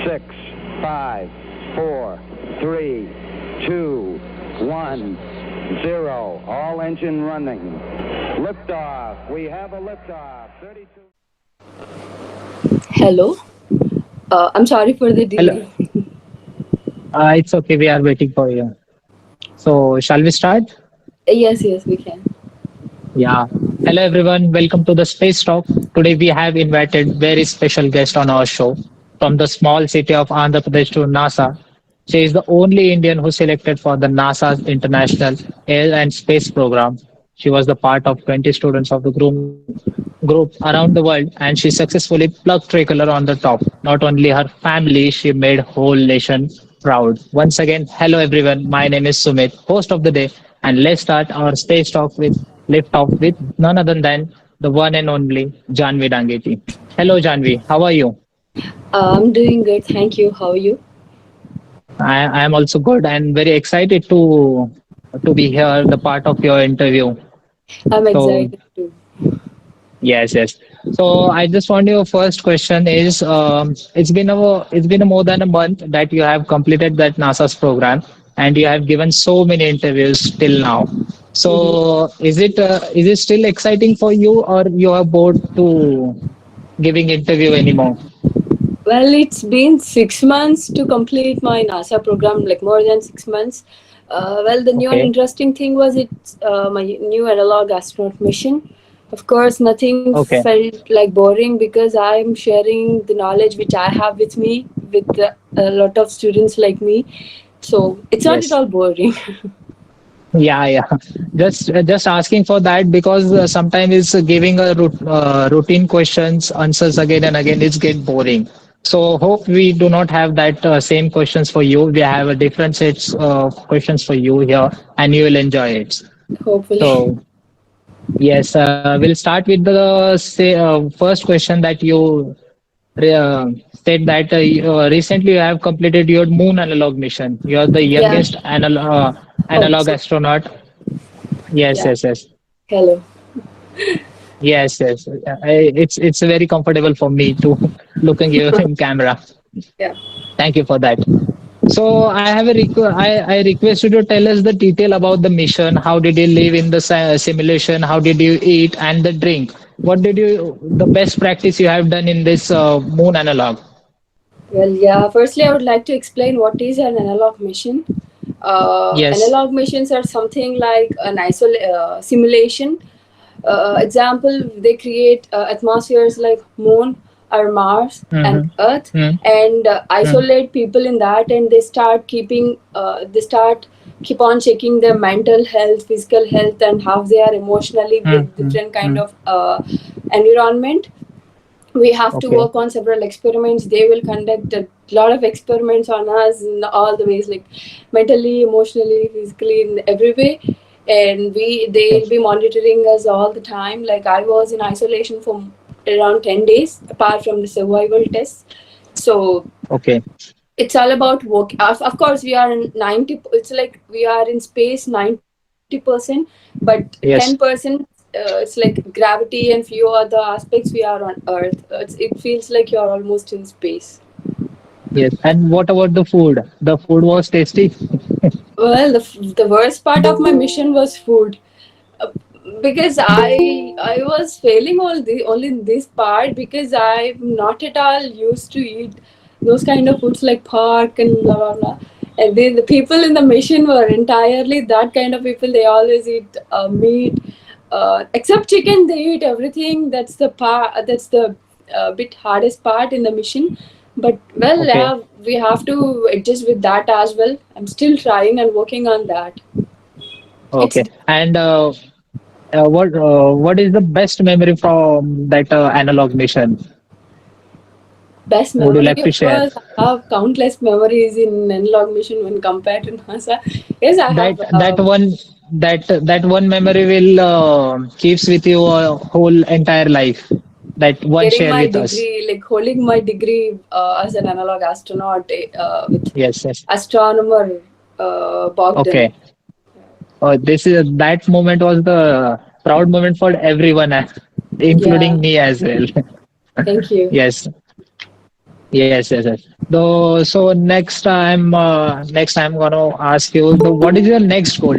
six, five, four, three, two, one, zero. All engine running. Liftoff. We have a liftoff. 32. Hello. I'm sorry for the Hello. delay. It's okay. We are waiting for you. So, shall we start? Yes, yes, we can. Yeah. Hello, everyone. Welcome to the Space Talk. Today, we have invited very special guest on our show from the small city of Andhra Pradesh to NASA. She is the only Indian who selected for the NASA's International Air and Space Program. She was the part of 20 students of the group around the world, and she successfully plucked tricolor on the top. Not only her family, she made whole nation proud. Once again, hello everyone. My name is Sumit, host of the day, and let's start our space talk with lift off with none other than the one and only Janvi Dangeti. Hello Janvi, how are you? I'm doing good. Thank you. How are you? I am also good and very excited to be here, the part of your interview. I'm So excited too. yes, yes. So I just want your first question is it's been a more than a month that you have completed that NASA's program and you have given so many interviews till now. Mhm. So is it still exciting for you or you are bored to giving interview anymore? Well, it's been 6 months to complete my NASA program, like more than 6 months. Well, the new and Okay, interesting thing was it's my new analog astronaut mission. Of course, nothing okay, felt like boring because I'm sharing the knowledge which I have with me with a lot of students like me. So it's not at yes. all boring. Yeah, yeah. Just asking for that because sometimes it's giving a routine questions answers again and again. It's get boring. So hope we do not have that same questions for you. We have a different sets of questions for you here, and you will enjoy it. Hopefully. So yes, we'll start with the first question that you said that recently you have completed your moon analog mission. You are the Yeah. youngest Oh, analog so astronaut. Yes, yeah. yes, yes, Hello. yes, yes. It's very comfortable for me to looking you in camera. Yeah. Thank you for that. So I have I request you to tell us the detail about the mission. How did you live in the simulation? How did you eat and the drink? What did you the best practice you have done in this moon analog? Well, yeah. Firstly, I would like to explain what is an analog machine. Yes. Analog machines are something like an simulation. Example, they create atmospheres like Moon or Mars and Mm-hmm. Earth, Mm-hmm. and isolate people in that, and they start keep on checking their mental health, physical health, and how they are emotionally with different kind Mm-hmm. of environment. We have to Okay. work on several experiments. They will conduct a lot of experiments on us in all the ways, like mentally, emotionally, physically, in every way. And Okay. they'll be monitoring us all the time. Like I was in isolation for around 10 days apart from the survival tests. So Okay. it's all about work. Of course, we are in 90, it's like we are in space 90%, but Yes. 10%, it's like gravity and few other aspects we are on Earth. It feels like you're almost in space. Yes. And what about the food? The food was tasty. Well, the worst part of my mission was food. Uh, because I was failing all the only in this part because I'm not at all used to eat those kind of foods like pork and blah blah blah. And the people in the mission were entirely that kind of people. They always eat meat, except chicken. They eat everything. That's the part. That's the bit hardest part in the mission. But well, Okay. we have to adjust with that as well. I'm still trying and working on that. It's Okay. And what is the best memory from that analog mission? best Would you memory, like to of share? course, I have countless memories in analog mission when compared to NASA. Yes, I have. That one memory will keeps with you a whole entire life. That one Getting share my with us. degree, like holding my degree as an analog astronaut with Yes, yes. astronomer Bogdan. Okay. This is that moment was the proud moment for everyone, Yeah, including me as well. thank you. Yes, yes, yes, yes. Next I'm gonna ask you what is your next goal?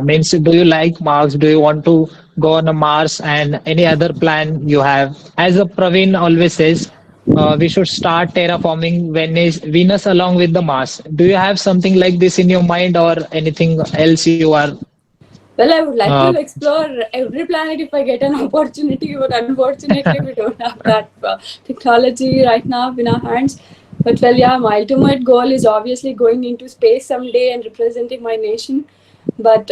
Means do you like Mars? Do you want to go on a Mars and any other plan you have? As a Praveen always says, we should start terraforming Venus along with the Mars. Do you have something like this in your mind or anything else you are? Well, I would like Uh, to explore every planet if I get an opportunity, but unfortunately, we don't have that technology right now in our hands. But well, yeah, my ultimate goal is obviously going into space someday and representing my nation. But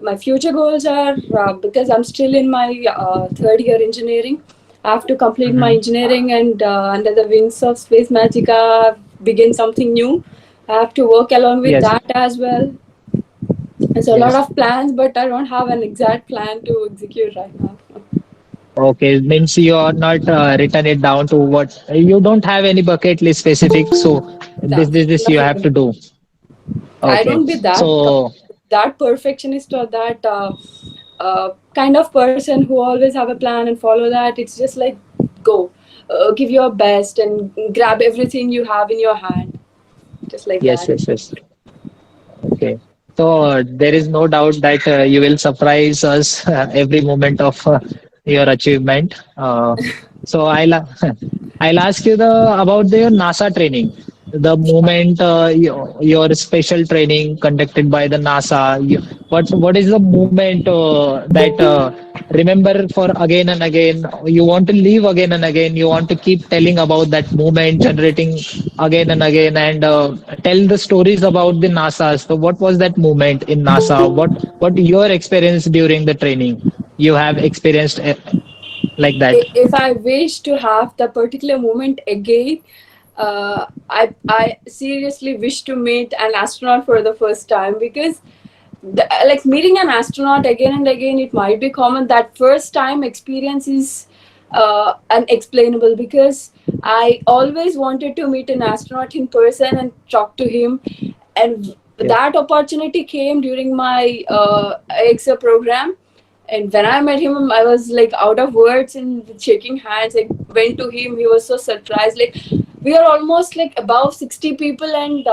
my future goals are because I'm still in my third year engineering. I have to complete my mhm. engineering and under the wings of Space Magica, begin something new. I have to work along with Yes, that as well. There's a lot yes. of plans, but I don't have an exact plan to execute right now. Okay, means you are not written it down to what you don't have any bucket list specific. So No, this you have nothing. to do. I Okay, don't be so that perfectionist or that kind of person who always have a plan and follow that. It's just like go, give your best and grab everything you have in your hand, just like yes, that. yes, yes. Okay, so there is no doubt that you will surprise us every moment of your achievement. So I'll ask you the about the NASA training. The moment your special training conducted by the NASA. What is the moment that remember for again and again? You want to live again and again. You want to keep telling about that moment, generating again and again, and tell the stories about the NASA. So, what was that moment in NASA? What your experience during the training you have experienced like that? If I wish to have the particular moment again, I seriously wish to meet an astronaut for the first time because like meeting an astronaut again and again, it might be common. That first time experience is unexplainable because I always wanted to meet an astronaut in person and talk to him, and Yes, that opportunity came during my EXA program. And when I met him, I was like out of words and shaking hands. I went to him. He was so surprised. Like we are almost like above 60 people, and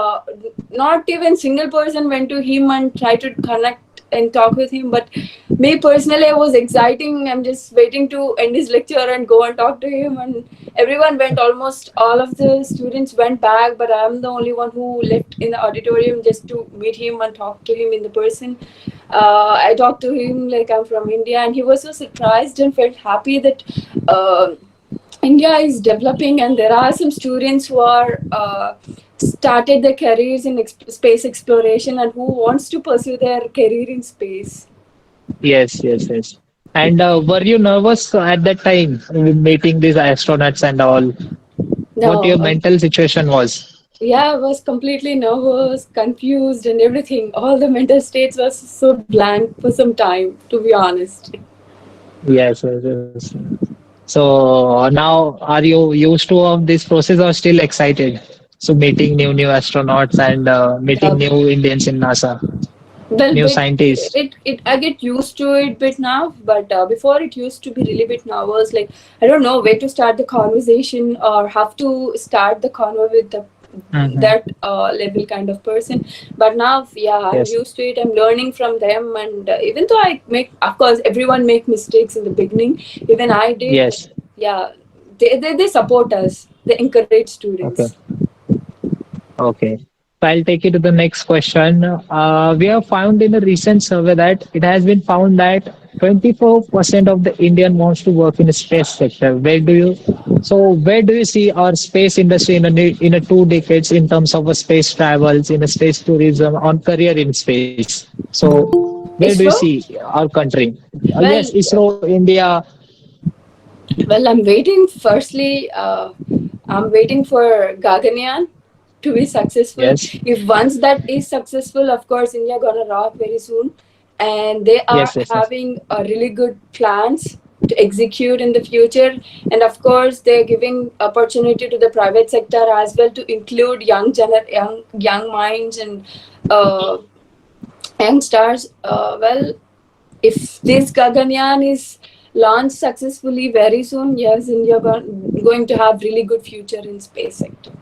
not even single person went to him and tried to connect and talk with him. But me personally, I was exciting. I'm just waiting to end his lecture and go and talk to him. And everyone went. Almost all of the students went back, but I'm the only one who left in the auditorium just to meet him and talk to him in the person. I talked to him like I'm from India, and he was so surprised and felt happy that India is developing, and there are some students who are started their careers in space exploration and who wants to pursue their career in space. yes, yes, yes. And were you nervous at that time meeting these astronauts and all? What Now, your mental situation was? yeah, I was completely nervous, confused, and everything. All the mental states was so blank for some time, to be honest. Yes, yes, yes. So now, are you used to of this process or still excited? So meeting new astronauts and meeting Yeah, new Indians in NASA, well, new bit scientists. it I get used to it bit now, but before it used to be really bit nervous. Like I don't know where to start the conversation or have to start the convo with Hmm. that level kind of person. But now, yeah, I'm Yes, used to it. I'm learning from them, and even though I make, of course, everyone make mistakes in the beginning. Even I did. yes. Yeah, they support us. They encourage students. Okay, okay. So I'll take you to the next question. We have found in a recent survey that it has been found that 24% of the Indian wants to work in the space sector. Where do you see our space industry in a 2 decades in terms of a space travels, in a space tourism, on career in space? So where do you ISRO. see our country? Yes, Well, ISRO, India. Well, I'm waiting. Firstly, I'm waiting for Gaganyaan to be successful. Yes, If once that is successful, of course, India gonna rock very soon, and they are yes, yes, yes. having really good plans to execute in the future. And of course, they're giving opportunity to the private sector as well to include young minds and uh, young stars. Well, if this Gaganyaan is launched successfully very soon, yes, India going to have really good future in space sector.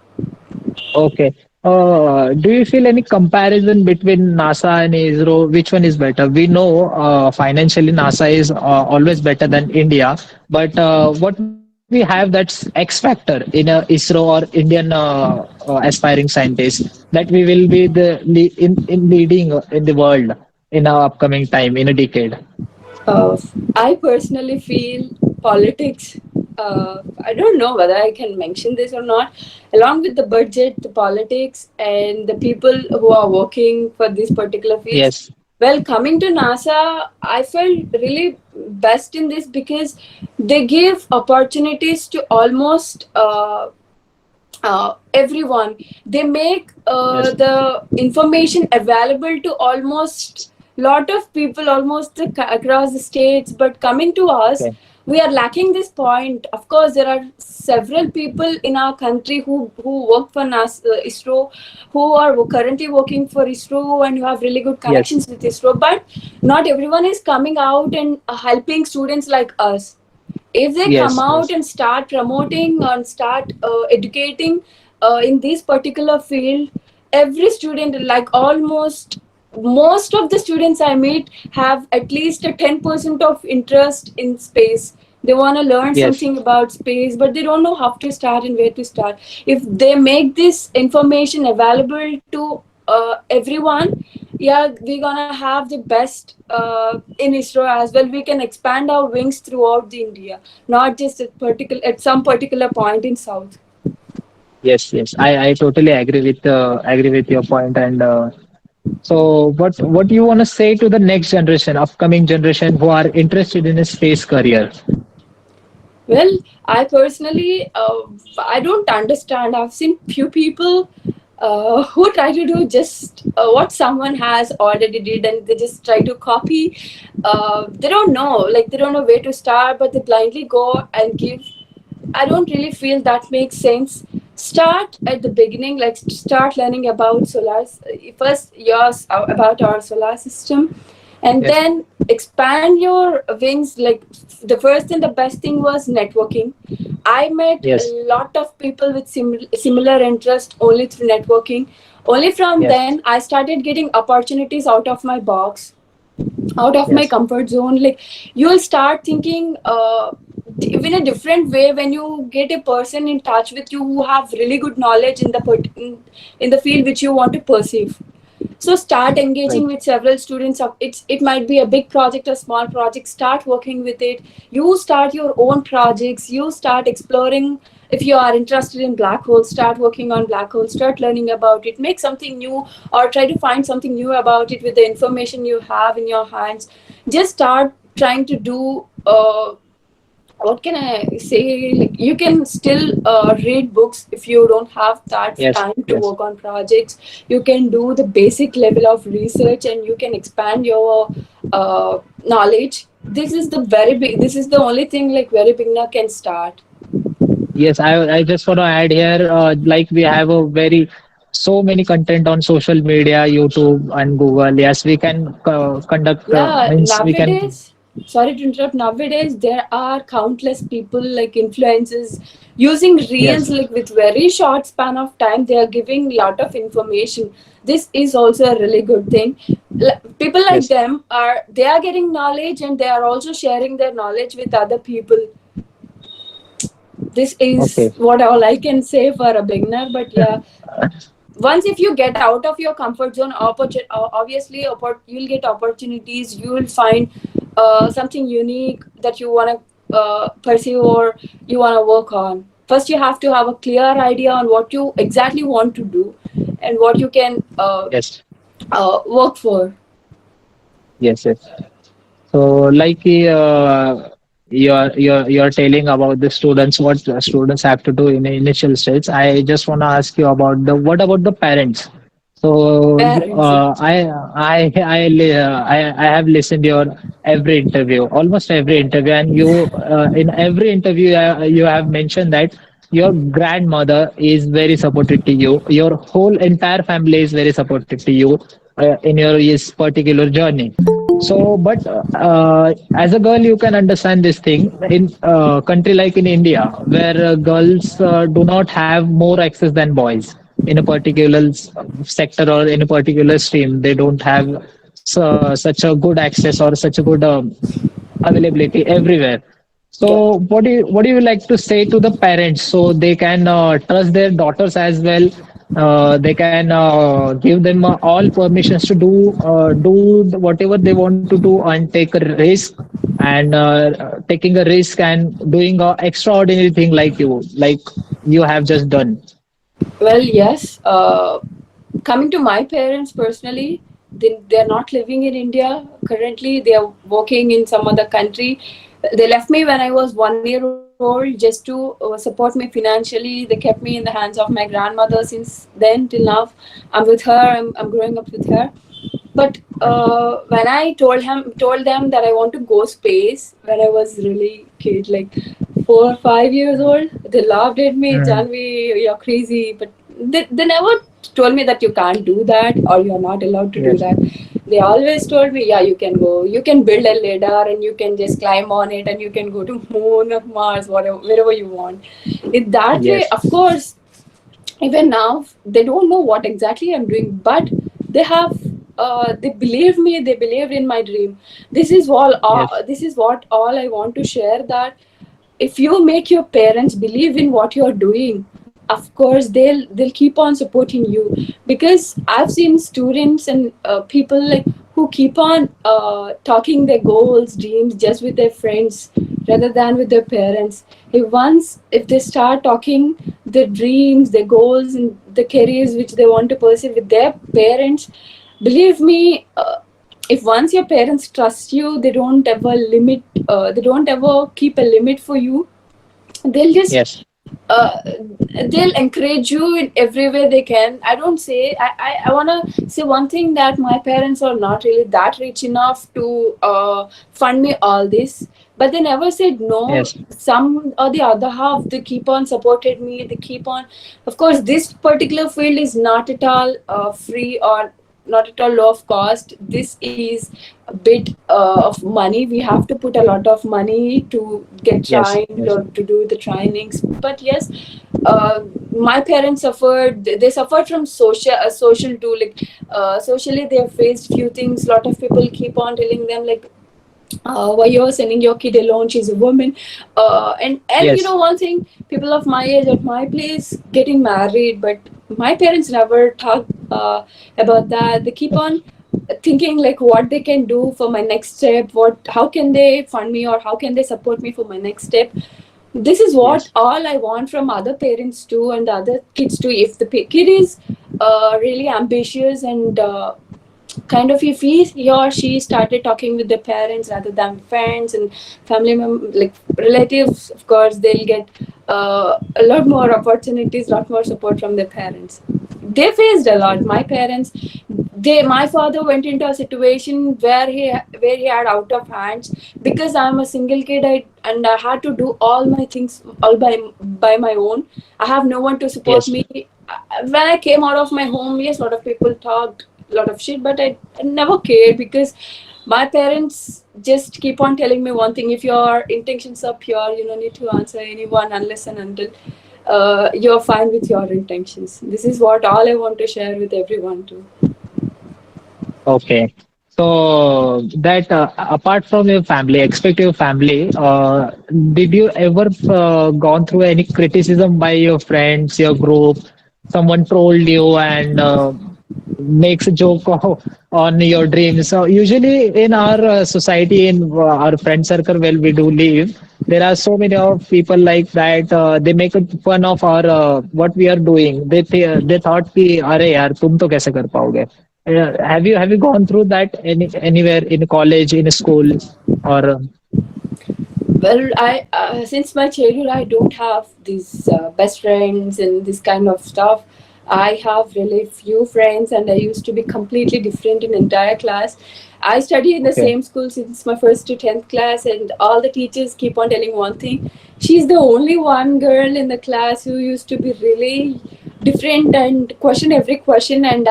Okay. Do you feel any comparison between NASA and ISRO? Which one is better? We know financially NASA is always better than India, but what we have that's X factor in a ISRO or Indian aspiring scientists that we will be the in leading in the world in our upcoming time in a decade. Uh, I personally feel politics. I don't know whether I can mention this or not. Along with the budget, the politics, and the people who are working for these particular fields. Yes. Well, coming to NASA, I felt really best in this because they give opportunities to almost everyone. They make Yes. the information available to almost lot of people, almost across the states. But coming to us, Okay. we are lacking this point. Of course, there are several people in our country who work for NASA, ISRO, who are currently working for ISRO and who have really good Yes. connections with ISRO. But not everyone is coming out and helping students like us. If they come Yes. out Yes. and start promoting and start educating in this particular field, every student, like almost most of the students I meet, have at least a 10% of interest in space. They want to learn Yes. something about space, but they don't know how to start and where to start. If they make this information available to everyone, yeah, we're gonna have the best in ISRO as well. We can expand our wings throughout the India, not just at some particular point in South. Yes, yes, I totally agree with your point. And so, what do you want to say to the next generation, upcoming generation who are interested in a space career? Well, I personally, I don't understand. I've seen few people who try to do just what someone has already did, and they just try to copy. They don't know, like they don't know where to start, but they blindly go and give. I don't really feel that makes sense. Start at the beginning, like start learning about first yours about our solar system, and Yes, then expand your wings. Like the first and the best thing was networking. I met a yes, lot of people with similar interest only through networking. Only from yes, then I started getting opportunities out of my box, out of my yes, comfort zone. Like you will start thinking in a different way when you get a person in touch with you who have really good knowledge in in the field which you want to perceive. So start engaging right. with several students. It might be a big project or small project. Start working with it. You start your own projects. You start exploring. If you are interested in black holes, start working on black holes. Start learning about it. Make something new, or try to find something new about it with the information you have in your hands. Just start trying to do. What can I say? Like you can still read books if you don't have that Yes, time to yes, work on projects. You can do the basic level of research, and you can expand your knowledge. This is the very big. This is the only thing like very beginner can start. yes. I just want to add here, like we have a very so many content on social media, YouTube and Google. Yes, we can conduct Yeah, means we can. nowadays, sorry to interrupt, nowadays there are countless people like influencers using reels, Yes, like with very short span of time they are giving lot of information. This is also a really good thing. People like yes. them are, they are getting knowledge and they are also sharing their knowledge with other people. This is Okay. what all I can say for a beginner. But yeah, once if you get out of your comfort zone, obviously you'll get opportunities. You will find something unique that you want to pursue or you want to work on. First you have to have a clear idea on what you exactly want to do and what you can Yes, work for. yes, yes. So, like you're telling about the students, what the students have to do in the initial stage. I just want to ask you about the what about the parents? So, Parents, yeah. I have listened your every interview, almost every interview, and you in every interview you have mentioned that your grandmother is very supportive to you. Your whole entire family is very supportive to you in your this particular journey. So, but as a girl, you can understand this thing in country like in India, where girls do not have more access than boys. in a particular sector or in a particular stream. They don't have such a good access or such a good availability everywhere. Yeah. So what do you like to say to the parents so they can trust their daughters as well? They can give them all permissions to do whatever they want to do and take a risk, and taking a risk and doing a extraordinary thing like you have just done. Well, yes. Coming to my parents personally, they're not living in India currently. They are working in some other country. They left me when I was 1 year old just to support me financially. They kept me in the hands of my grandmother since then till now. I'm with her. I'm growing up with her. But when I told them that I want to go space when I was really kid, like 4 or 5 years old, they laughed at me. Mm. Janvi, you're crazy. But they never told me that you can't do that or you're not allowed to do Yes. that. They always told me, yeah, you can go. You can build a ladder and you can just climb on it and you can go to moon or Mars, whatever, wherever you want. In that way, Yes. of course, even now they don't know what exactly I'm doing, but they have they believe me. They believed in my dream. Yes. This is what all I want to share, that if you make your parents believe in what you're doing, of course they'll keep on supporting you. Because I've seen students and people like who keep on talking their goals, dreams just with their friends rather than with their parents. If they start talking their dreams, their goals, and the careers which they want to pursue with their parents, believe me, if once your parents trust you, they don't ever keep a limit for you. They'll just Yes. uh, they'll encourage you in every way they can. I don't say I want to say one thing, that my parents are not really that rich enough to fund me all this, but they never said no. Yes. Some or the other half, they keep on supported me. They keep on. Of course, this particular field is not at all free or not at all low of cost. This is a bit of money. We have to put a lot of money to get Yes. trained Yes. or to do the trainings. But yes, my parents suffered. They suffered from social too. Like socially, they have faced few things. A lot of people keep on telling them like, why you're sending your kid alone, she's a woman. And you Yes. know one thing, people of my age at my place getting married, but my parents never talk about that. They keep on thinking like what they can do for my next step, what how can they fund me or how can they support me for my next step. This is what Yes. all I want from other parents too, and the other kids too. If the kid is really ambitious and kind of, if he or she started talking with their parents rather than friends and like relatives, of course they'll get a lot more opportunities, lot more support from their parents. They faced a lot. My parents, my father went into a situation where he had out of hands. Because I'm a single kid, and I had to do all my things all by my own. I have no one to support Yes. me. When I came out of my home, yes, a lot of people talked a lot of shit, but I never cared, because my parents just keep on telling me one thing: if your intentions are pure, you don't need to answer anyone unless and until you're fine with your intentions. This is what all I want to share with everyone too. Okay. So that apart from your family, expective family, did you ever gone through any criticism by your friends, your group? Someone told you and makes a joke on your dreams. So usually in our society, in our friend circle where we do live, there are so many of people like that. They make fun of our what we are doing. They thought कि अरे यार तुम तो कैसे कर पाओगे? Have you gone through that anywhere in college, in school, or Well, I since my childhood, I don't have these best friends and this kind of stuff. I have really few friends, and I used to be completely different in entire class. I study in the okay? same school since my first to 10th class, and all the teachers keep on telling one thing: she's the only one girl in the class who used to be really different and question every question. And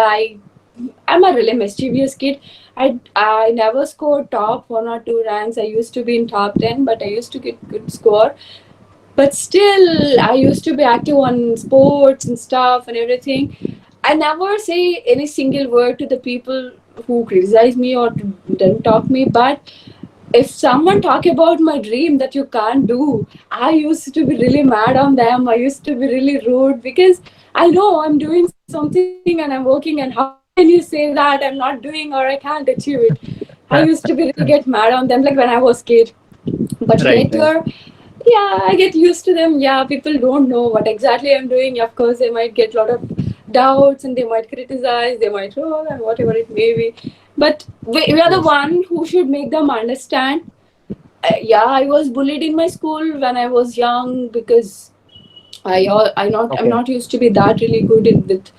I'm a really mischievous kid. I never scored top 1 or 2 ranks. I used to be in top 10, but I used to get good score. but still I used to be active on sports and stuff and everything. I never say any single word to the people who criticize me or don't talk me, but if someone talk about my dream that you can't do, I used to be really mad on them. I used to be really rude because I know I'm doing something and I'm working, and how can you say that I'm not doing or I can't achieve it? I used to be really get mad on them, like when I was kid. But Right, right. later, yeah, I get used to them. Yeah, people don't know what exactly I'm doing. Of course, they might get a lot of doubts and they might criticize, they might roll and whatever it may be. But we are the Yes. one who should make them understand. Yeah, I was bullied in my school when I was young because I'm Okay. not used to be that really good with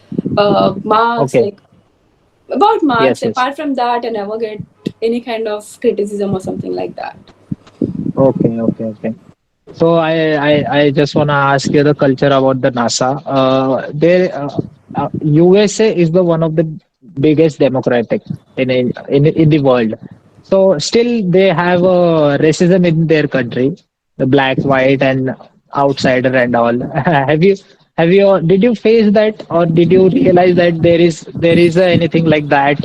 marks, Okay. like about marks. Yes, yes. Apart from that, I never get any kind of criticism or something like that. Okay, okay, okay. So I just want to ask you the culture about the NASA. USA is the one of the biggest democratic in the world. So still they have racism in their country, the black, white, and outsider and all. Have you did you face that, or did you realize that there is anything like that?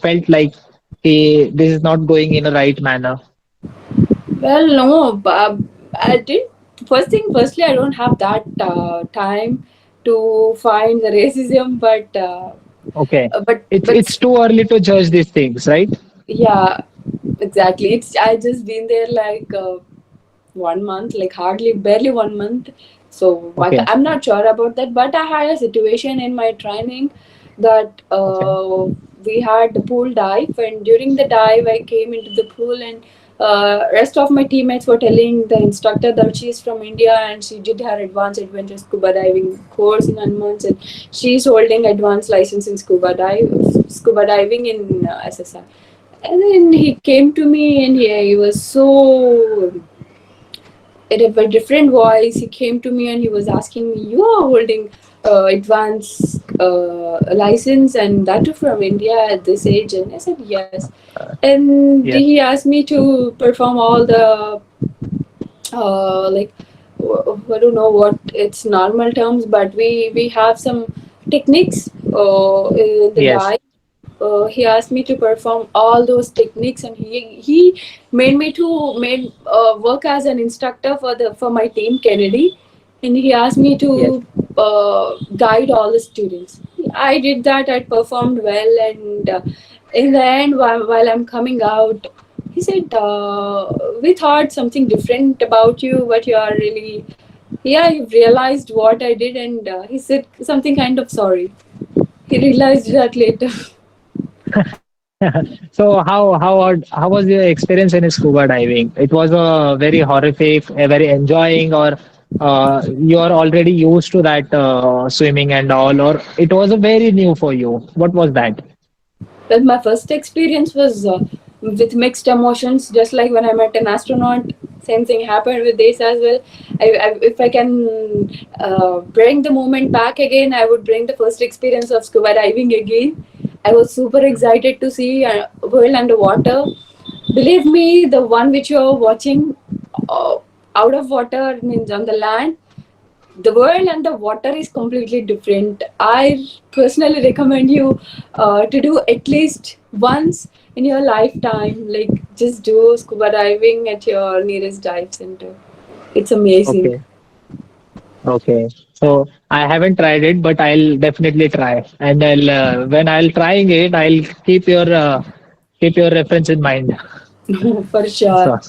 Felt like, this is not going in a right manner. Well, no, I did. Firstly, I don't have that time to find the racism, Okay. It's but too early to judge these things, right? yeah, exactly. It's I just been there like 1 month, like hardly barely 1 month. So Okay. I'm not sure about that. But I had a situation in my training that Okay. we had the pool dive, and during the dive, I came into the pool, and rest of my teammates were telling the instructor that she's from India and she did her advanced adventure scuba diving course in 1 month, and she's holding advanced license in scuba diving in SSR. And then he came to me and he was so in a different voice. He came to me and he was asking me, "You are holding advanced license, and that too from India at this age?" And I said, "Yes." And Yes. he asked me to perform all the like I don't know what its normal terms, but we have some techniques in the Yes. dive. He asked me to perform all those techniques, and he made me to made work as an instructor for my team Kennedy, and he asked me to Yes. guide all the students. I did that. I performed well, and in the end, while I'm coming out, he said, "We thought something different about you, but you are really, yeah, you've realized what I did." And he said something kind of sorry. He realized that later. So how was your experience in scuba diving? It was a very horrific, a very enjoying, or you are already used to that swimming and all, or it was a very new for you. What was that? Well, my first experience was with mixed emotions, just like when I met an astronaut. Same thing happened with this as well. If I can bring the moment back again, I would bring the first experience of scuba diving again. I was super excited to see a world underwater. Believe me, the one which you're watching uh, out of water means on the land, the world and the water is completely different. I personally recommend you to do at least once in your lifetime. Like just do scuba diving at your nearest dive center. It's amazing. Okay. Okay. So I haven't tried it, but I'll definitely try. And when I'll trying it, I'll keep your reference in mind. For sure.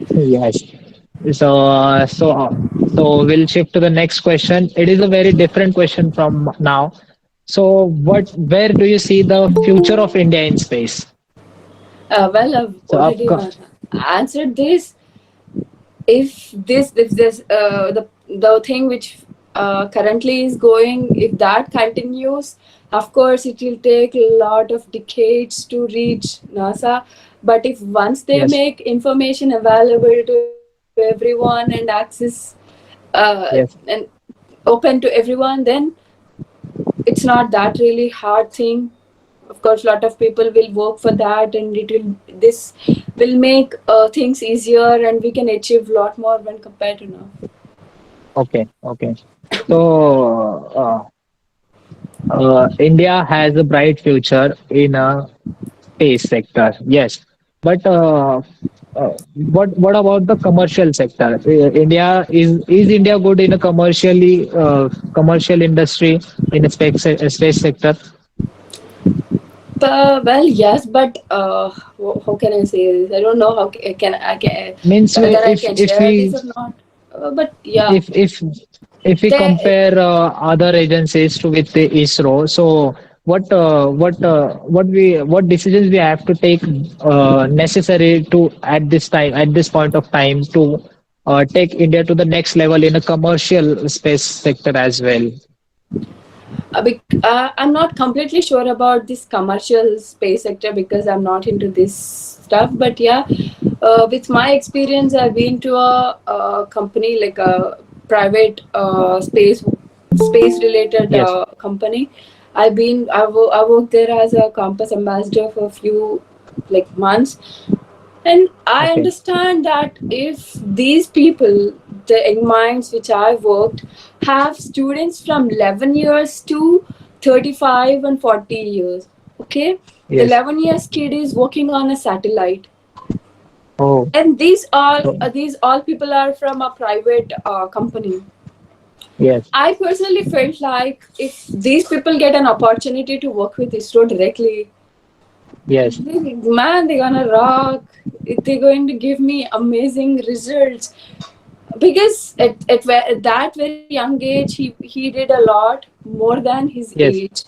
So yes. So we'll shift to the next question. It is a very different question from now. So where do you see the future of India in space? Well, I've So already answered this. If the thing which currently is going, if that continues, of course it will take a lot of decades to reach NASA. But if once they yes, make information available to everyone and access and yes, open to everyone, then it's not that really hard thing. of course, a lot of people will work for that, and this will make things easier, and we can achieve a lot more when compared to now. Okay, okay. So, India has a bright future in a space sector. Yes, but what about the commercial sector? India is India good in a commercial industry in a space sector? Well, yes, but how can I say this? I don't know how Means whether I can if share we this or not. But yeah, if if if we there. compare other agencies to with the ISRO, so what decisions we have to take necessary to at this point of time to take India to the next level in a commercial space sector as well. I'm not completely sure about this commercial space sector because I'm not into this stuff. But yeah, with my experience, I've been to a company like a private space related Yes. company. I worked there as a campus ambassador for a few like months, and I Okay. understand that if these people, the young minds which I worked, have students from 11 years to 35 and 40 years. Okay, the Yes. 11 years kid is working on a satellite, Oh. and So, these all people are from a private company. yes. I personally felt like if these people get an opportunity to work with ISRO directly, Yes. man, they're gonna rock. They're going to give me amazing results because at that very young age, he did a lot more than his Yes. age.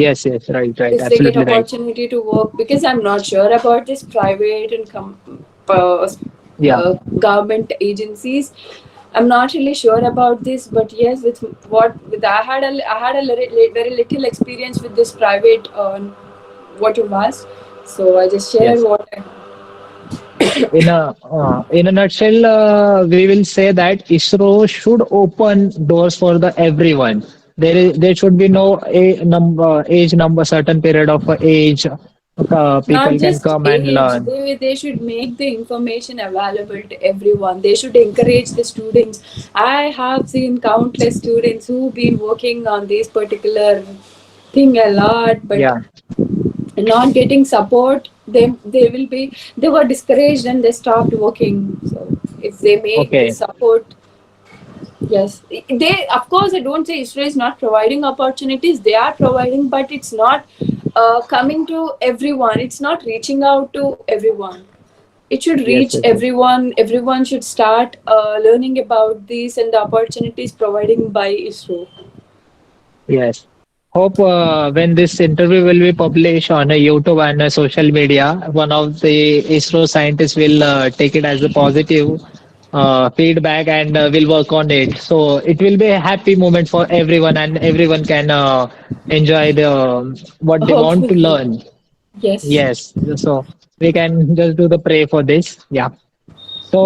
Yes. Yes. Right. Right. If they get Absolutely right. opportunity to work, because I'm not sure about this private and uh, Yeah. government agencies. I'm not really sure about this, but yes, with I had a very little experience with this private what you asked, so I just shared Yes. what I. In a nutshell, we will say that ISRO should open doors for the everyone. There should be no age number, certain period of age. Not People can just come and age, learn. they should make the information available to everyone. They should encourage the students. I have seen countless students who've been working on this particular thing a lot, but Yeah. not getting support. They were discouraged and they stopped working. So if they make this Okay. support, yes, they, of course, I don't say ISRO is not providing opportunities. They are providing, but it's not coming to everyone. It's not reaching out to everyone. It should Yes. reach Yes. Yes. everyone. Everyone should start learning about this and the opportunities providing by ISRO. Yes. Hope when this interview will be published on a YouTube and a social media, one of the ISRO scientists will take it as a positive feedback and will work on it. So it will be a happy moment for everyone, and everyone can enjoy the what they want to Hopefully, learn. yes. Yes. So we can just do the pray for this. Yeah. So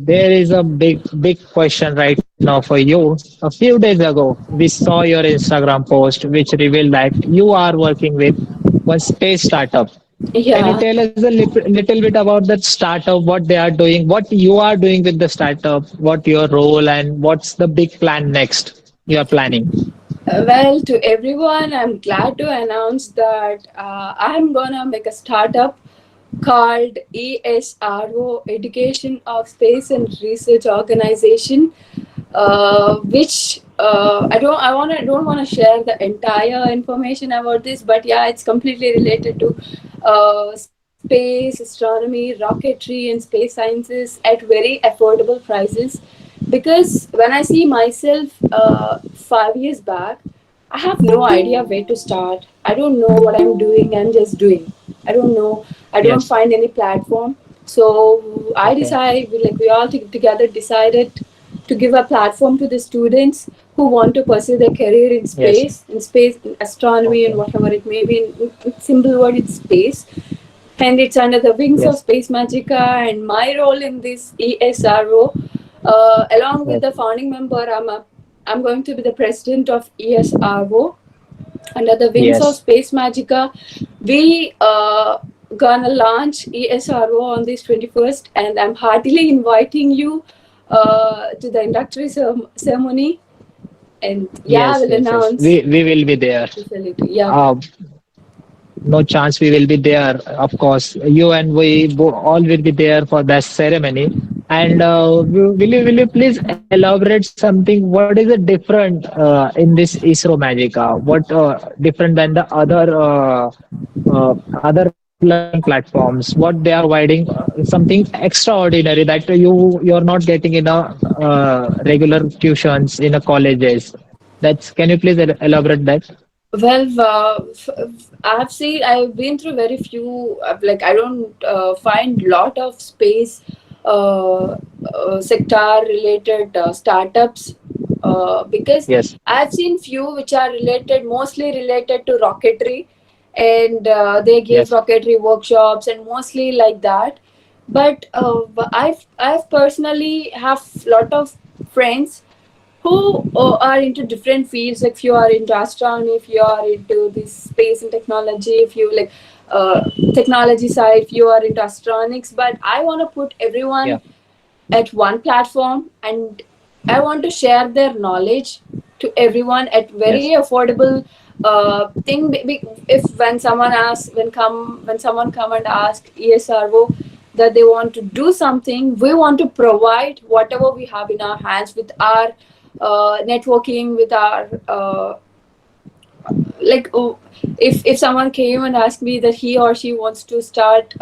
there is a big question right now for you. A few days ago, we saw your Instagram post, which revealed that you are working with one space startup. Can you Yeah. tell us a little bit about that startup, what they are doing, what you are doing with the startup, what your role, and what's the big plan next you are planning? Well, to everyone, I'm glad to announce that I'm gonna make a startup called ESRO, Education of Space and Research Organization, which I don't wanna share the entire information about this, but yeah, it's completely related to space, astronomy, rocketry, and space sciences at very affordable prices. Because when I see myself 5 years back, I have no idea where to start. I don't know what I'm doing. I'm just doing. I don't know. I don't Yes. find any platform. So I Okay. decide, like we all together decided to give a platform to the students who want to pursue their career Yes. in space, in astronomy, and Okay. whatever it may be. In simple word, it's space, and it's under the wings of Yes. Space Magica. And my role in this ESRO, along with Yes. the founding member, I'm going to be the president of ESRO. Under the wings of Yes. Space Magica, we gonna launch ESRO on this 21st, and I'm heartily inviting you to the inductory ceremony. And yeah, I Yes, will yes, yes. announce We will be there. facility. Yeah. Uh, no chance we will be there. Of course, you and we all will be there for that ceremony. And will you please elaborate something? What is the different in this ISRO Magica? What different than the other learning platforms? What they are providing something extraordinary that you're not getting in a regular tuitions in a colleges. That's can you please elaborate that? Well, I've been through very few. Like, I don't find lot of space sector related startups because Yes. I've seen few which are related, mostly related to rocketry, and they give Yes. rocketry workshops and mostly like that. But I've personally have lot of friends who are into different fields. Like, if you are into astronomy, if you are into this space and technology, if you like technology side, if you are into astronautics. But I want to put everyone Yeah. at one platform, and I want to share their knowledge to everyone at very Yes. affordable thing. If when someone asks, when someone come and ask ESRO that they want to do something, we want to provide whatever we have in our hands with our networking, with our like if someone came and asked me that he or she wants to start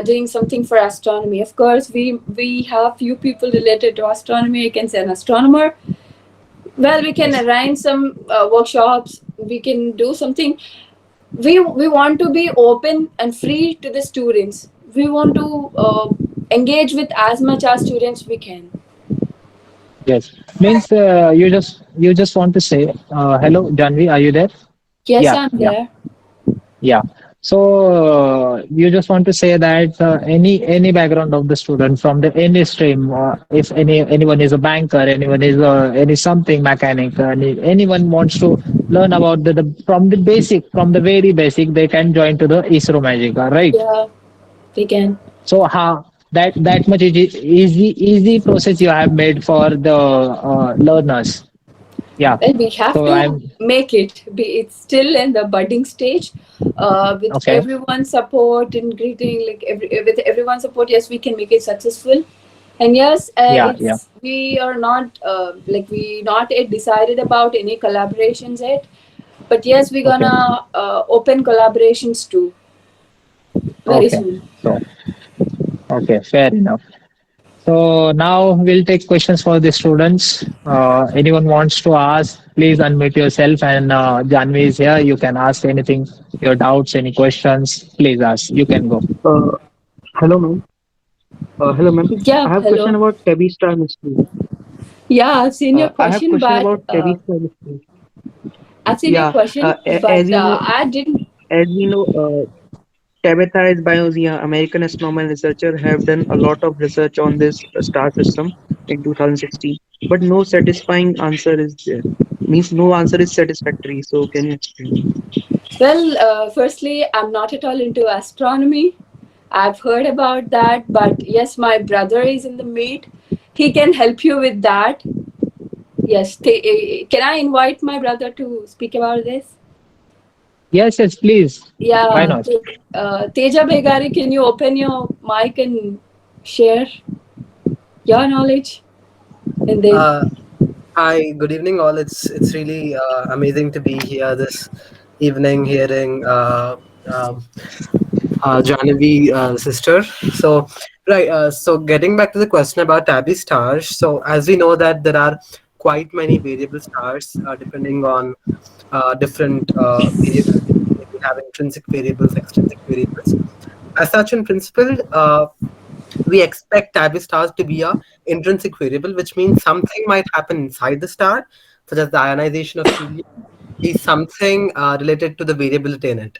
doing something for astronomy, of course we have few people related to astronomy. You can say an astronomer. Well, we can Yes. arrange some workshops, we can do something. We want to be open and free to the students. We want to engage with as much as students we can. Yes. Means you just want to say hello, Janvi. Are you there? Yes, Yeah. I'm Yeah. there. Yeah. So you just want to say that any background of the student from the any stream, if anyone is a banker, anyone is any something mechanic, anyone wants to learn about the from the basic, from the very basic, they can join to the ISRO Magica, right? Yeah, we can. So how that much easy process you have made for the learners. Yeah. Well, we have So to I'm make it. It's still in the budding stage. With okay. everyone's support and greeting, like with everyone's support, yes, we can make it successful. And yes, Yeah. Yeah. it's we are not like we not yet decided about any collaborations yet. But yes, we're Okay. gonna open collaborations too very Okay. soon. So okay, fair enough. So now we'll take questions for the students. Anyone wants to ask, please unmute yourself. And Janvi is here. You can ask anything, your doubts, any questions. Please ask. You can go. Uh, hello, ma'am. Hello, ma'am. Yeah, I have question hello. about Tabby Star Mystery. Yeah, I've seen your I have question, question but about Tabby Star Mystery. I've seen your Yeah. question, As but you know, I didn't. Tabitha is Biozia, American astronomer and researcher, have done a lot of research on this star system in 2016, but no satisfying answer is there. Means no answer is satisfactory. So can you explain? Well, firstly, I'm not at all into astronomy. I've heard about that, but yes, my brother is in the meet. He can help you with that. Yes, can I invite my brother to speak about this? Yes, yes, please. Why Yeah, not? Teja Begari, can you open your mic and share your knowledge? And then, Uh, Hi, good evening, all. It's really amazing to be here this evening, hearing Janavi sister. So, right. So, getting back to the question about Tabby stars. So, as we know that there are quite many variable stars depending on different variables. Like we have intrinsic variables, extrinsic variables. As such, in principle, we expect Tabby stars to be a intrinsic variable, which means something might happen inside the star, such as the ionization of helium, is something related to the variability in it.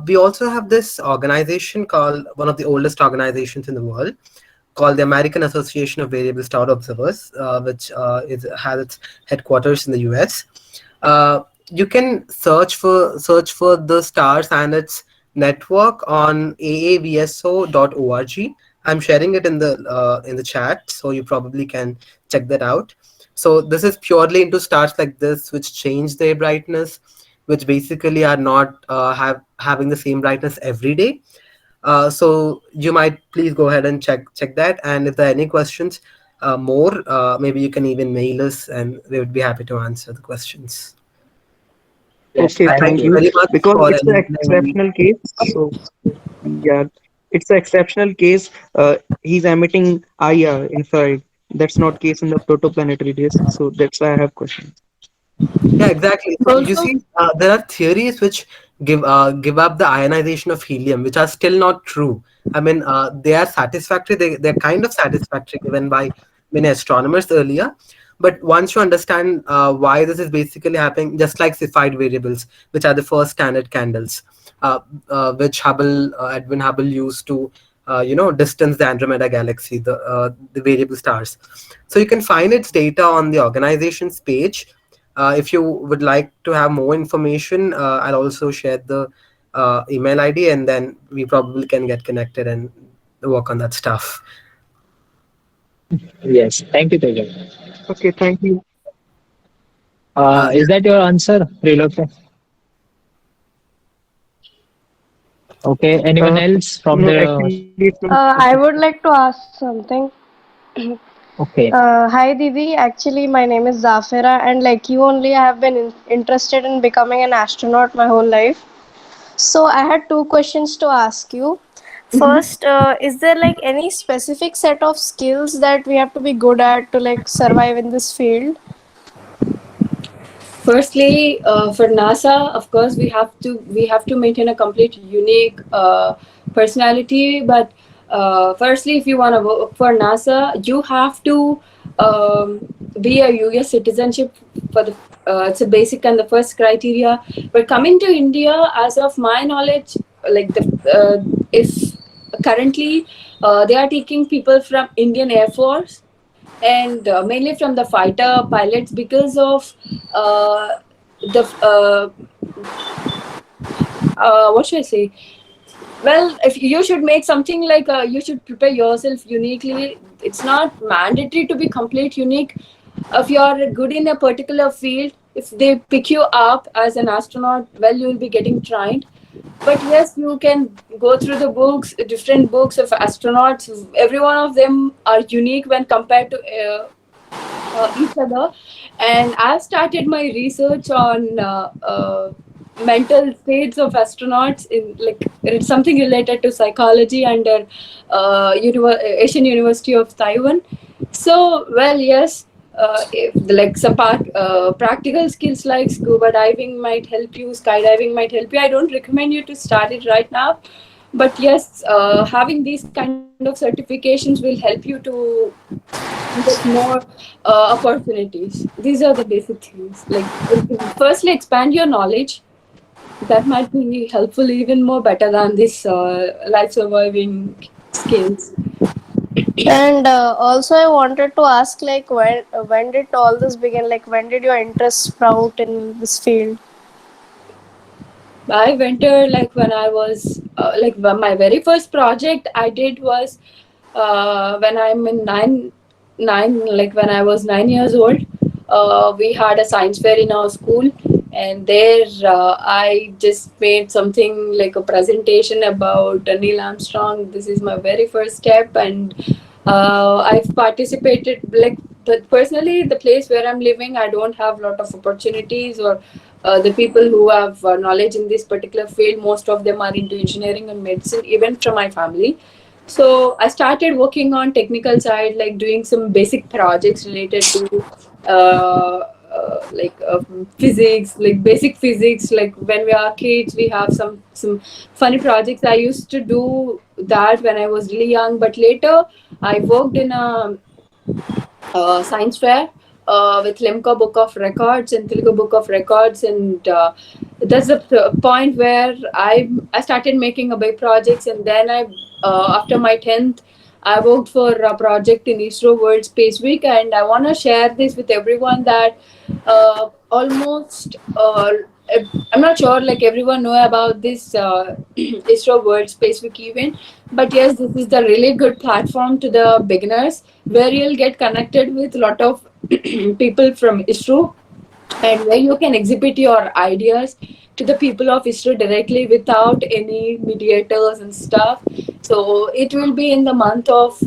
We also have this organization called one of the oldest organizations in the world, called the American Association of Variable Star Observers, which has its headquarters in the US. Uh, you can search for the stars and its network on aavso.org. I'm sharing it in the chat, so you probably can check that out. So this is purely into stars like this, which change their brightness, which basically are not having the same brightness every day. So you might please go ahead and check that. And if there are any questions more, maybe you can even mail us, and we would be happy to answer the questions. Yes, Okay, thank Thank thank you you. you. very much Because for it's an enabling. exceptional case. So yeah, it's an exceptional case. He's emitting IR infrared. That's not case in the protoplanetary disk. So that's why I have questions. Yeah, exactly. So you Also, see, there are theories which give up the ionization of helium, which are still not true. I mean, they are satisfactory. They're kind of satisfactory given by many astronomers earlier. But once you understand why this is basically happening, just like Cepheid variables, which are the first standard candles, uh, which Edwin Hubble used to, distance the Andromeda galaxy, the variable stars. So you can find its data on the organization's page. If you would like to have more information, I'll also share the email ID, and then we probably can get connected and work on that stuff. Yes, thank you, Tejo. Okay, thank you. Yeah. Is that your answer, Triloki? Okay, anyone else from No, the? actually, it's not. I would like to ask something. Okay, Hi Divi, actually my name is Zafira and like you only I have been interested in becoming an astronaut my whole life. So I had two questions to ask you. First, is there like any specific set of skills that we have to be good at to like survive in this field? firstly, for NASA, of course, we have to maintain a complete unique personality. But firstly, if you want to work for NASA, you have to um, be a US citizenship for the. It's a basic and the first criteria. But coming to India, as of my knowledge, like if currently they are taking people from Indian Air Force and mainly from the fighter pilots because of the what should I say? Well, if you should make something like you should prepare yourself uniquely. It's not mandatory to be complete unique. If you are good in a particular field, if they pick you up as an astronaut, well, you will be getting trained. But yes, you can go through the books, different books of astronauts. Every one of them are unique when compared to each other. And I've started my research on mental states of astronauts in like it's something related to psychology under Asian University of Taiwan. So well, yes. If like some practical skills like scuba diving might help you, skydiving might help you. I don't recommend you to start it right now, but yes, having these kind of certifications will help you to get more opportunities. These are the basic things. Like, firstly, expand your knowledge. That might be helpful even more better than this life surviving skills. And also I wanted to ask like when did all this begin? Like when did your interest sprout in this field? I went there like when I was my very first project I did was when I'm in nine like when I was 9 years old. We had a science fair in our school, and there I just made something like a presentation about Neil Armstrong. This is my very first step, and I've participated like. But personally, the place where I'm living, I don't have a lot of opportunities or the people who have knowledge in this particular field. Most of them are into engineering and medicine, even from my family. So I started working on technical side, like doing some basic projects related to physics, like basic physics. Like when we are kids, we have some funny projects. I used to do that when I was really young, but later I worked in a science fair with Limca Book of Records and Telugu Book of Records, and that's the point where I started making a big projects, and then I after my 10th. I worked for a project in ISRO World Space Week, and I want to share this with everyone that almost I'm not sure like everyone know about this ISRO World Space Week event, but yes, this is the really good platform to the beginners where you'll get connected with a lot of people from ISRO, and where you can exhibit your ideas to the people of ISRO directly without any mediators and stuff. So it will be in the month of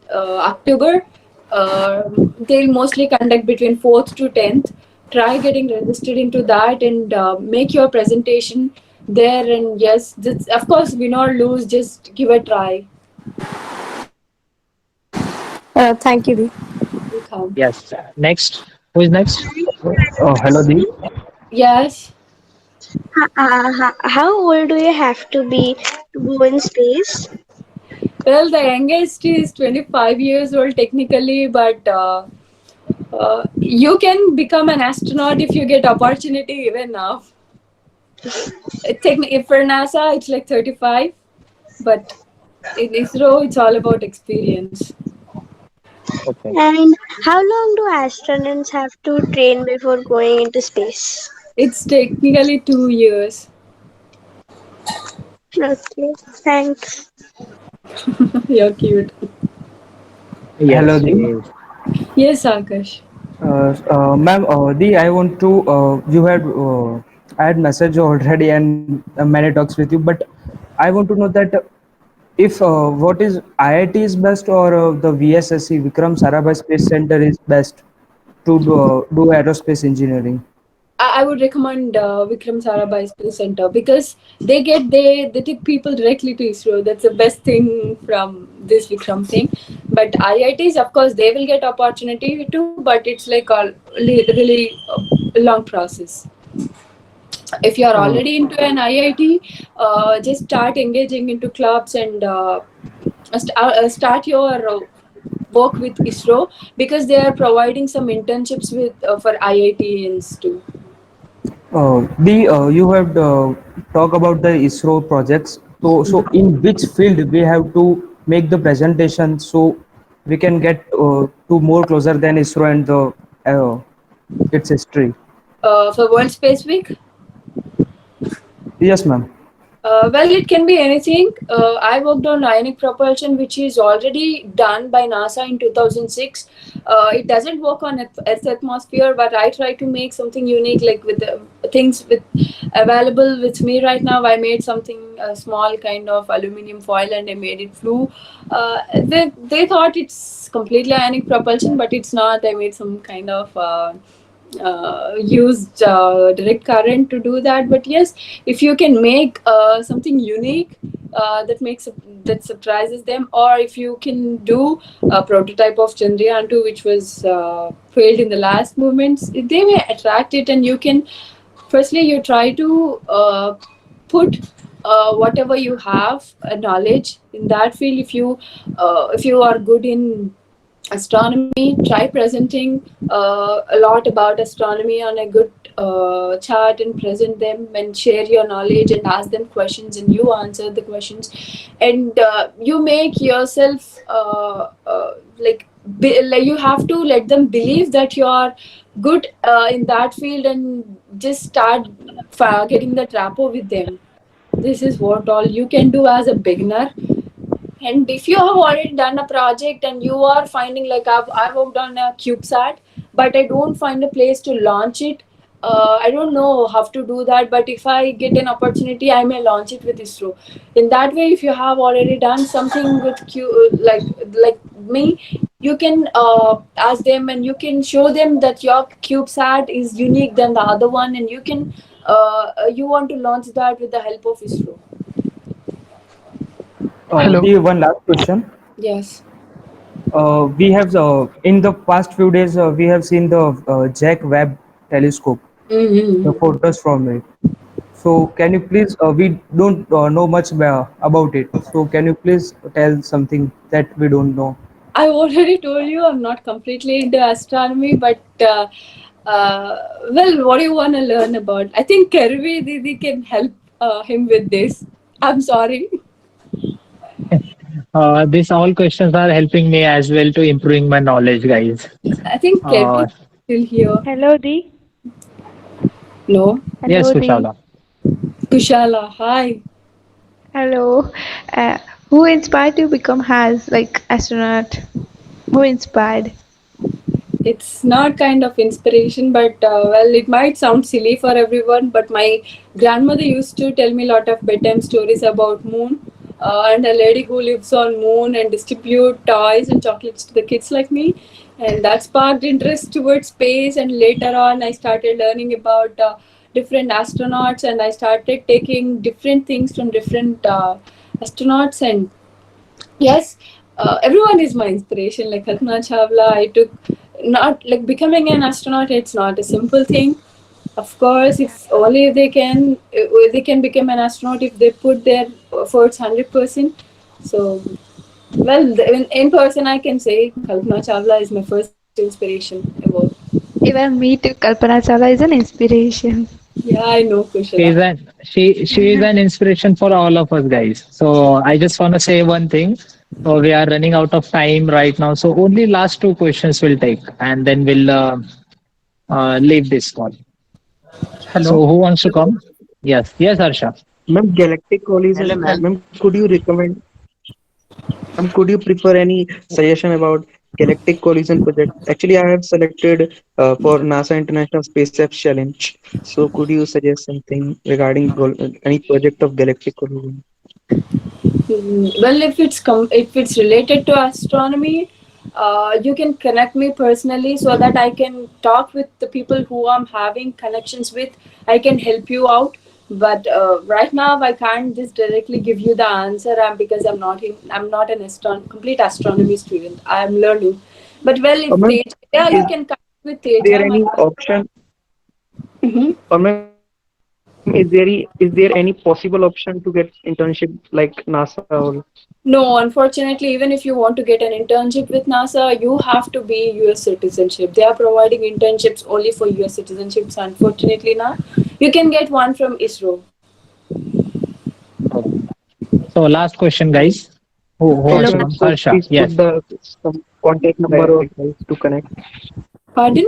October. They'll mostly conduct between 4th to 10th. Try getting registered into that and make your presentation there. And yes, this, of course, win or lose, just give a try. Thank you, Dee. Welcome. Yes. Next. Who is next? Oh, hello, Dee. Yes. How old do you have to be to go in space? Well, the youngest is 25 years old technically, but you can become an astronaut if you get opportunity even now. If for NASA, it's like 35, but in ISRO, it's all about experience. Okay. And how long do astronauts have to train before going into space? It's technically 2 years. Okay, thanks. You're cute. Hello, Yes, she Dee. is. Yes, Akash. Ma'am, Dee, I want to, I had messaged you already and many talks with you, but I want to know that if what is IIT is best or the VSSC, Vikram Sarabhai Space Center is best to do aerospace engineering. I would recommend Vikram Sarabhai Space Center because they take people directly to ISRO. That's the best thing from this Vikram thing. But IITs, of course, they will get opportunity too, but it's like a really long process. If you are Uh, already into an IIT, just start engaging into clubs and start your work with ISRO because they are providing some internships with for IITs too. You have talk about the ISRO projects. So in which field we have to make the presentation so we can get to more closer than ISRO and the its history. For World Space Week, Yes, ma'am. well, it can be anything. I worked on ionic propulsion, which is already done by NASA in 2006. It doesn't work on Earth's atmosphere, but I try to make something unique, like with the things with available with me right now. I made something a small kind of aluminium foil, and I made it flew. They thought it's completely ionic propulsion, but it's not. I made some kind of used direct current to do that. But yes, if you can make something unique that surprises them, or if you can do a prototype of Chandrayaan 2 which was failed in the last moments, they may attract it. And you can firstly you try to put whatever you have knowledge in that field. If you are good in astronomy, try presenting a lot about astronomy on a good chart and present them and share your knowledge and ask them questions and you answer the questions. And you make yourself like you have to let them believe that you are good in that field, and just start getting the rapport with them. This is what all you can do as a beginner. And if you have already done a project and you are finding like I've worked on a CubeSat, but I don't find a place to launch it. I don't know how to do that, but if I get an opportunity, I may launch it with ISRO. In that way, if you have already done something with like me, you can ask them and you can show them that your CubeSat is unique than the other one, and you want to launch that with the help of ISRO. The one last question. Yes. We have in the past few days we have seen the Jack Webb telescope, the Mm-hmm. photos from it. So can you please? We don't know much about it. So can you please tell something that we don't know? I already told you I'm not completely into astronomy, but well, what do you want to learn about? I think Kervi Didi can help him with this. I'm sorry. These all questions are helping me as well to improving my knowledge, guys. I think Kervi Uh, is still here. Hello, Dee. No. Yes, Hello, Dee. Kushala. Kushala, hi. Hello. Who inspired you to become has like astronaut? Who inspired? It's not kind of inspiration, but well, it might sound silly for everyone, but my grandmother used to tell me a lot of bedtime stories about moon, and a lady who lives on moon and distribute toys and chocolates to the kids like me, and that sparked interest towards space. And later on, I started learning about different astronauts, and I started taking different things from different astronauts. And yes, everyone is my inspiration. Like Kalpana Chawla, I took not like becoming an astronaut. It's not a simple thing. Of course, if only they can become an astronaut if they put their efforts 100%. So, well, in person, I can say Kalpana Chawla is my first inspiration ever. Even me too. Kalpana Chawla is an inspiration. Yeah, I know, Kushala. She is an inspiration for all of us guys. So I just want to say one thing. So we are running out of time right now. So only last two questions will take, and then we'll leave this call. Hello, So who wants to come? Yes, yes, Harsha. ma'am. Galactic Hello, collision, ma'am. ma'am. Could you recommend? Could you prefer any suggestion about Galactic Collision project? Actually, I have selected for NASA International Space Challenge. So, could you suggest something regarding any project of Galactic Collision? Well, if it's related to astronomy, you can connect me personally so that I can talk with the people who I'm having connections with. I can help you out. But right now, I can't just directly give you the answer because I'm not an complete astronomy student. I'm learning. But well, if Ma'am, Teja, yeah, you is can connect with there Teja. any option, Mhm. or ma'am, is there any possible option to get internship like NASA or? No, unfortunately, even if you want to get an internship with NASA, you have to be US citizenship. They are providing internships only for US citizenships, unfortunately now. You can get one from ISRO. Okay. So last question, guys. Who Okay, wants Hello, to ma'am. come? So Harsha. please put Yes. the some contact number or guys to connect. Pardon?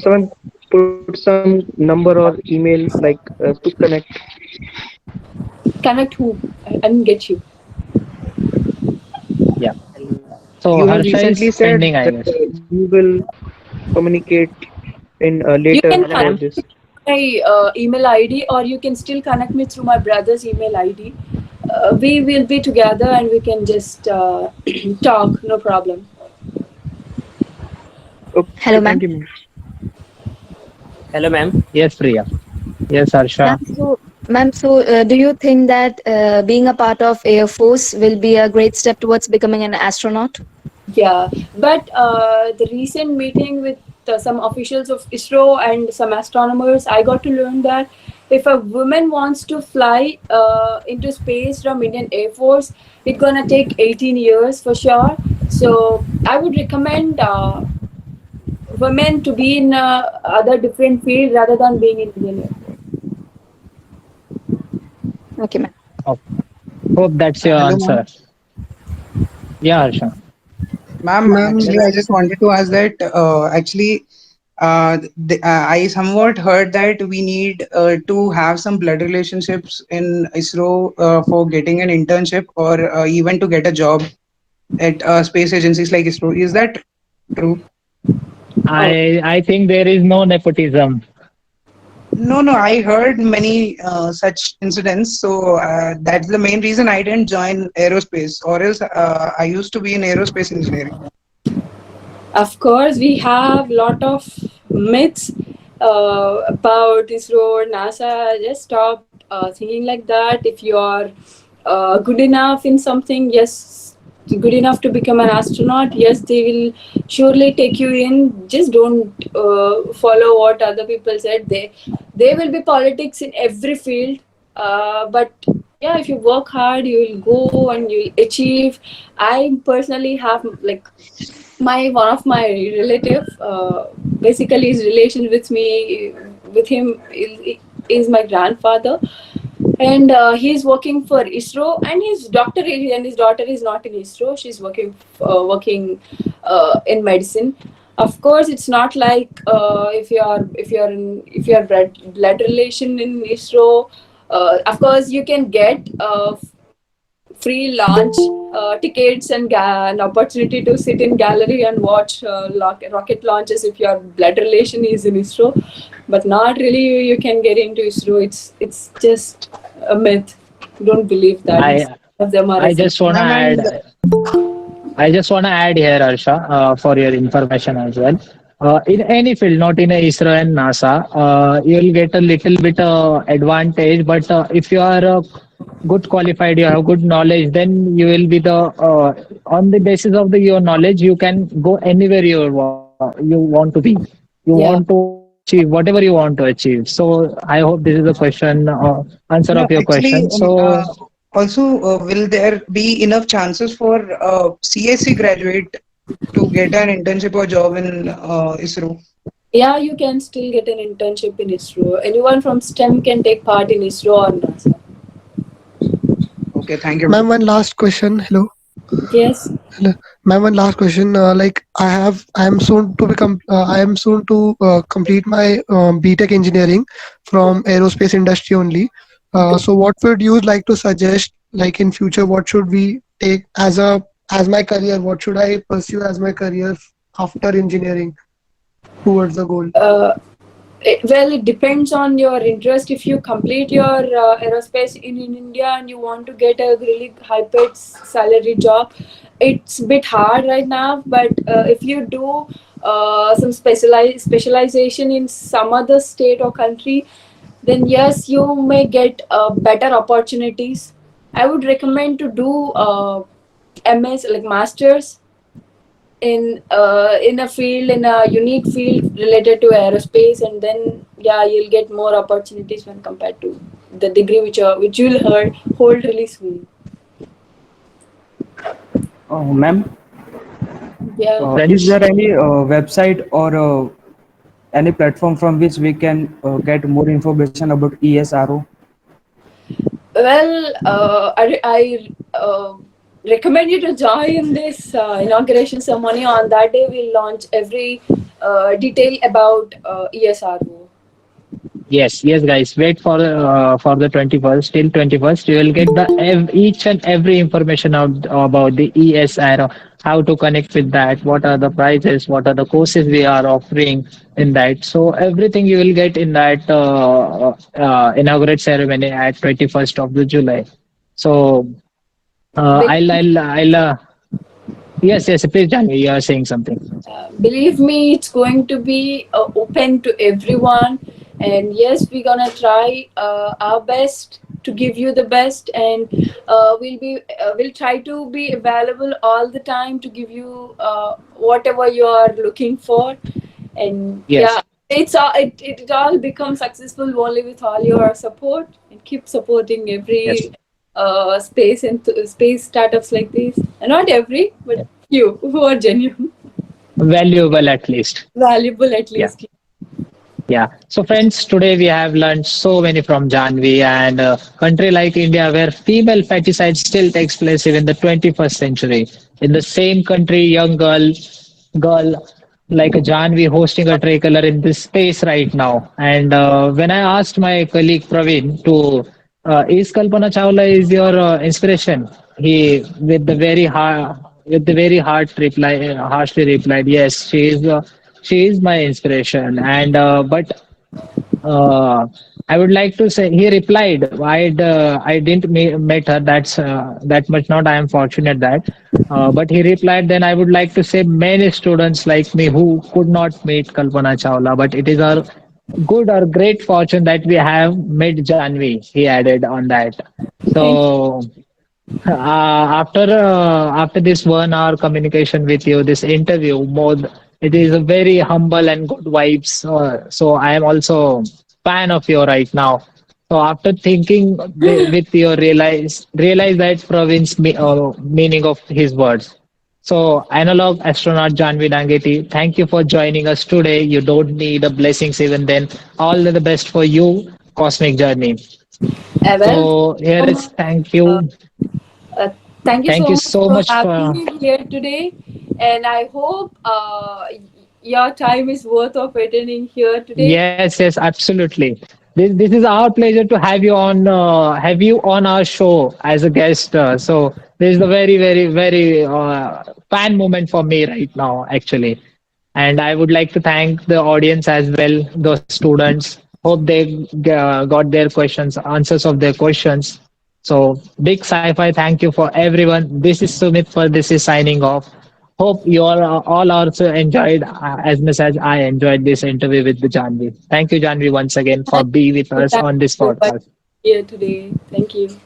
So ma'am, put some number or email like to connect. Connect who? I didn't get you. Yeah. You So have Harsha is recently said pending, I that guess. you will communicate in You later can about connect this. my email ID, or you can still connect me through my brother's email ID. We will be together and we can just talk, no problem. Okay, Hello, thank you, ma'am. ma'am. Hello, ma'am. Yes, Priya. Yes, Ma'am, Harsha. do you think that being a part of Air Force will be a great step towards becoming an astronaut? Yeah, but the recent meeting with some officials of ISRO and some astronomers, I got to learn that if a woman wants to fly into space from Indian Air Force, it's gonna take 18 years for sure. So I would recommend women to be in other different field rather than being in Indian Air Force. Okay, ma'am. Oh, hope that's your Hello, ma'am. answer. Yeah, Harsha. Ma'am, actually, I just wanted to ask that I somewhat heard that we need to have some blood relationships in ISRO for getting an internship or even to get a job at space agencies like ISRO. Is that true? Oh, I think there is no nepotism. No, no, I heard many such incidents. So that's the main reason I didn't join aerospace, or else I used to be in aerospace engineering. of course, we have lot of myths about ISRO or NASA. Just stop thinking like that. If you are good enough in something, yes, good enough to become an astronaut, yes, they will surely take you in. Just don't follow what other people said. They will be politics in every field, but yeah, if you work hard, you will go and you will achieve. I personally have like my one of my relative basically his relation with him is my grandfather, and he's working for ISRO, and his daughter is not in ISRO. She's working in medicine. Of course, it's not like if you're blood relation in ISRO. Of course, you can get free launch tickets and an opportunity to sit in gallery and watch rocket launches if your blood relation is in ISRO, but not really you can get into ISRO. It's just a myth. Don't believe that. I Of them are I just wanna Ma'am, and add I just want to add here, Arsha, for your information as well. In any field, not in ISRO and NASA, you will get a little bit advantage. But if you are good qualified, you have good knowledge, then you will be the on the basis of your knowledge, you can go anywhere you want to be. You want Yeah. to achieve whatever you want to achieve. So I hope this is the question answer of no, your actually, question. So also, will there be enough chances for CSC graduate to get an internship or job in ISRO? Yeah, you can still get an internship in ISRO. Anyone from STEM can take part in ISRO or NASA. Okay, thank you. Ma'am, one last question. Hello. Yes. Hello. Ma'am, one last question. Like I am soon to become, I am soon to complete my BTech engineering from aerospace industry only. So what would you like to suggest, like in future, what should we take as my career? What should I pursue as my career after engineering towards the goal? Well, it depends on your interest. If you complete your aerospace in India and you want to get a really high paid salary job, it's a bit hard right now. But if you do some specialization in some other state or country, then yes, you may get better opportunities. I would recommend to do MS, like masters in a field, in a unique field related to aerospace, and then yeah, you'll get more opportunities when compared to the degree which you'll hold really soon. Ma'am, Yeah. is friends, there any website or any platform from which we can get more information about ESRO? Well, I recommend you to join this inauguration ceremony. On that day, we'll launch every detail about ESRO. yes, guys. Wait for the 21st. Till 21st, you will get the each and every information about the ESR, how to connect with that, what are the prices, what are the courses we are offering in that. So everything you will get in that inaugurate ceremony at 21st of the July. So I'll yes, please, Janvi, you are saying something. Believe me, it's going to be open to everyone, and yes, we're gonna try our best to give you the best, and we'll try to be available all the time to give you whatever you are looking for. And Yes, yeah, it all becomes successful only with all your support, and keep supporting yes. every space and space startups like this, and not every, but few who are genuine, Valuable at least. valuable at Yeah. least. Yeah. So, friends, today we have learned so many from Janvi and country like India, where female feticide still takes place even in the 21st century. In the same country, young girl like a Janvi hosting a tricolor in this space right now. And when I asked my colleague Praveen to, is Kalpana Chawla is your inspiration? He with the very harshly replied, yes, she is my inspiration. And but I would like to say he replied, I didn't met her. That much not. I am fortunate that. But he replied, then I would like to say many students like me who could not meet Kalpana Chawla, but it is our good or great fortune that we have met Janvi. He added on that. Thank you. So after this 1 hour communication with you, this interview, mode, it is a very humble and good vibes. So I am also fan of you right now. So after thinking with you, realize that province meaning of his words. So analog astronaut Janvi Dangeti, thank you for joining us today. You don't need a blessings even then. All the best for you, cosmic journey. Well, So here so is much. thank Uh, you. uh, Thank you Thank so you much so for much having for me here today, and I hope your time is worth of attending here today. Yes, yes, absolutely. This is our pleasure to have you on our show as a guest. So this is a very fan moment for me right now, actually. And I would like to thank the audience as well, those students. Hope they got their questions, answers of their questions. So big sci-fi, thank you for everyone. This is Sumit for this is signing off. Hope you all also enjoyed as much as I enjoyed this interview with the Janvi. Thank you, Janvi, once again for Thank being with you us on this for podcast. here today. Thank you.